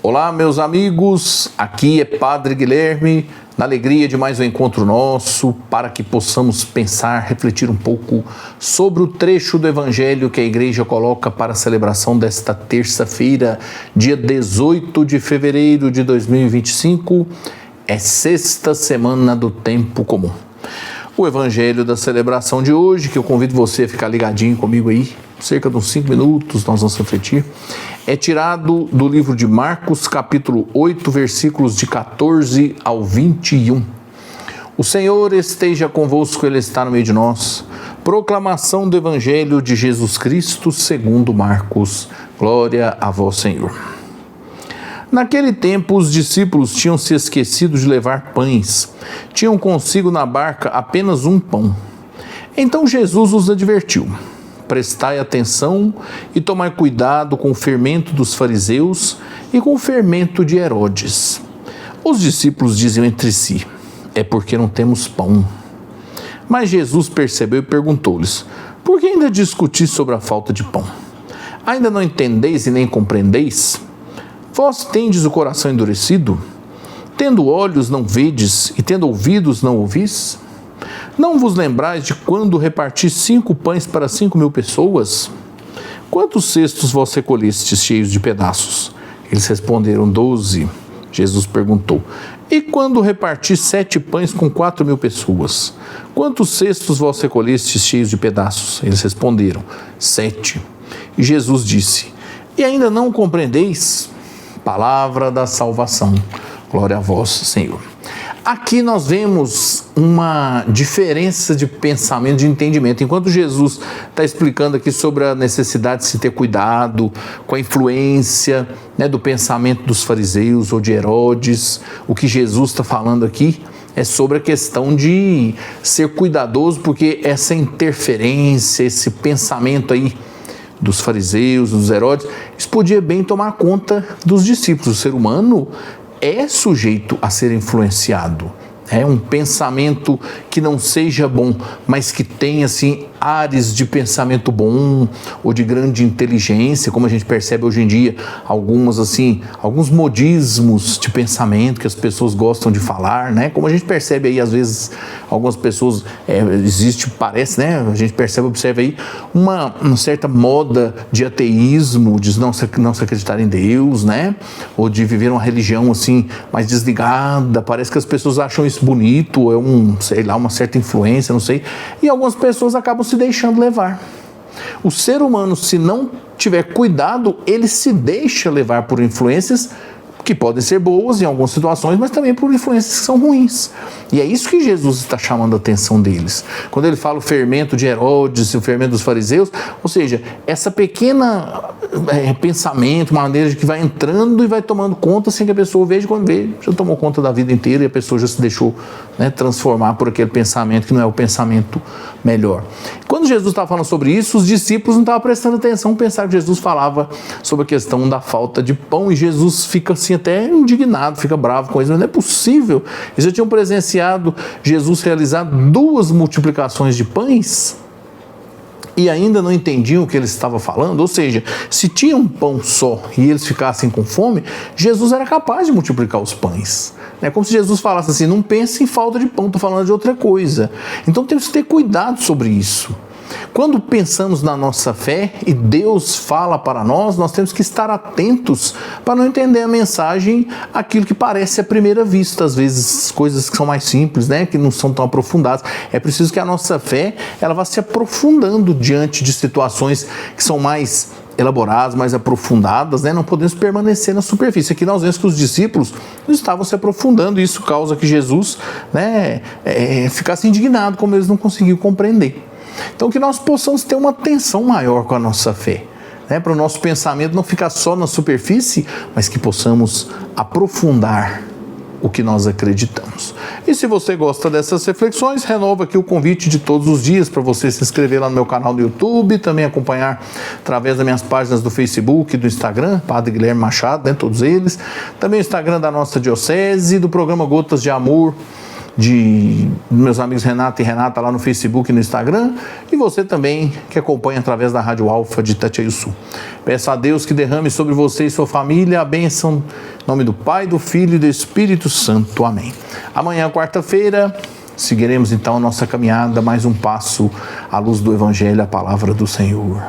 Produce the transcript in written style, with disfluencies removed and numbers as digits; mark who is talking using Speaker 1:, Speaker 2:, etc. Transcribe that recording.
Speaker 1: Olá, meus amigos, aqui é Padre Guilherme, na alegria de mais um encontro nosso, para que possamos pensar, refletir um pouco sobre o trecho do Evangelho que a Igreja coloca para a celebração desta terça-feira, dia 18 de fevereiro de 2025, é sexta semana do tempo comum. O Evangelho da celebração de hoje, que eu convido você a ficar ligadinho comigo aí, cerca de uns 5 minutos nós vamos refletir, é tirado do livro de Marcos, capítulo 8, versículos de 14 ao 21. O Senhor esteja convosco, Ele está no meio de nós. Proclamação do Evangelho de Jesus Cristo segundo Marcos. Glória a vós, Senhor. Naquele tempo, os discípulos tinham se esquecido de levar pães. Tinham consigo na barca apenas um pão. Então Jesus os advertiu: prestai atenção e tomai cuidado com o fermento dos fariseus e com o fermento de Herodes. Os discípulos diziam entre si: é porque não temos pão. Mas Jesus percebeu e perguntou-lhes: por que ainda discutis sobre a falta de pão? Ainda não entendeis e nem compreendeis? Vós tendes o coração endurecido? Tendo olhos não vedes e tendo ouvidos não ouvis? Não vos lembrais de quando reparti 5 pães para 5.000 pessoas? Quantos cestos vós recolhestes cheios de pedaços? Eles responderam: 12. Jesus perguntou: e quando reparti 7 pães com 4.000 pessoas? Quantos cestos vós recolhestes cheios de pedaços? Eles responderam: 7. E Jesus disse: e ainda não compreendeis? Palavra da salvação. Glória a vós, Senhor. Aqui nós vemos uma diferença de pensamento, de entendimento. Enquanto Jesus está explicando aqui sobre a necessidade de se ter cuidado com a influência, do pensamento dos fariseus ou de Herodes, o que Jesus está falando aqui é sobre a questão de ser cuidadoso, porque essa interferência, esse pensamento aí dos fariseus, dos Herodes, isso podia bem tomar conta dos discípulos. O ser humano é sujeito a ser influenciado. É um pensamento que não seja bom, mas que tenha assim ares de pensamento bom ou de grande inteligência, como a gente percebe hoje em dia, alguns modismos de pensamento que as pessoas gostam de falar, como a gente percebe aí às vezes algumas pessoas, a gente observa aí uma certa moda de ateísmo, de não se acreditar em Deus, ou de viver uma religião assim mais desligada. Parece que as pessoas acham isso bonito, é uma certa influência, não sei, e algumas pessoas acabam se deixando levar. O ser humano, se não tiver cuidado, ele se deixa levar por influências que podem ser boas em algumas situações, mas também por influências que são ruins. E é isso que Jesus está chamando a atenção deles. Quando ele fala o fermento de Herodes e o fermento dos fariseus, ou seja, essa pequena pensamento, maneira de que vai entrando e vai tomando conta sem que a pessoa veja, quando vê, já tomou conta da vida inteira e a pessoa já se deixou transformar por aquele pensamento que não é o pensamento melhor. Quando Jesus estava falando sobre isso, os discípulos não estavam prestando atenção, pensaram que Jesus falava sobre a questão da falta de pão, e Jesus fica assim até indignado, fica bravo com isso. Mas não é possível. Eles já tinham presenciado Jesus realizar 2 multiplicações de pães e ainda não entendiam o que ele estava falando. Ou seja, se tinha um pão só e eles ficassem com fome, Jesus era capaz de multiplicar os pães. É como se Jesus falasse assim: não pense em falta de pão, estou falando de outra coisa. Então temos que ter cuidado sobre isso. Quando pensamos na nossa fé e Deus fala para nós, nós temos que estar atentos para não entender a mensagem aquilo que parece à primeira vista. Às vezes coisas que são mais simples, que não são tão aprofundadas. É preciso que a nossa fé ela vá se aprofundando diante de situações que são mais elaboradas, mais aprofundadas, não podemos permanecer na superfície. Aqui nós vemos que os discípulos não estavam se aprofundando, e isso causa que Jesus ficasse indignado, como eles não conseguiam compreender. Então que nós possamos ter uma atenção maior com a nossa fé, para o nosso pensamento não ficar só na superfície, mas que possamos aprofundar o que nós acreditamos. E se você gosta dessas reflexões, renova aqui o convite de todos os dias para você se inscrever lá no meu canal do YouTube, também acompanhar através das minhas páginas do Facebook e do Instagram, Padre Guilherme Machado, todos eles. Também o Instagram da nossa diocese, do programa Gotas de Amor, de meus amigos Renato e Renata lá no Facebook e no Instagram, e você também que acompanha através da Rádio Alfa de Itatiaia-Sul. Peço a Deus que derrame sobre você e sua família a bênção, em nome do Pai, do Filho e do Espírito Santo. Amém. Amanhã, quarta-feira, seguiremos então a nossa caminhada, mais um passo à luz do Evangelho, a palavra do Senhor.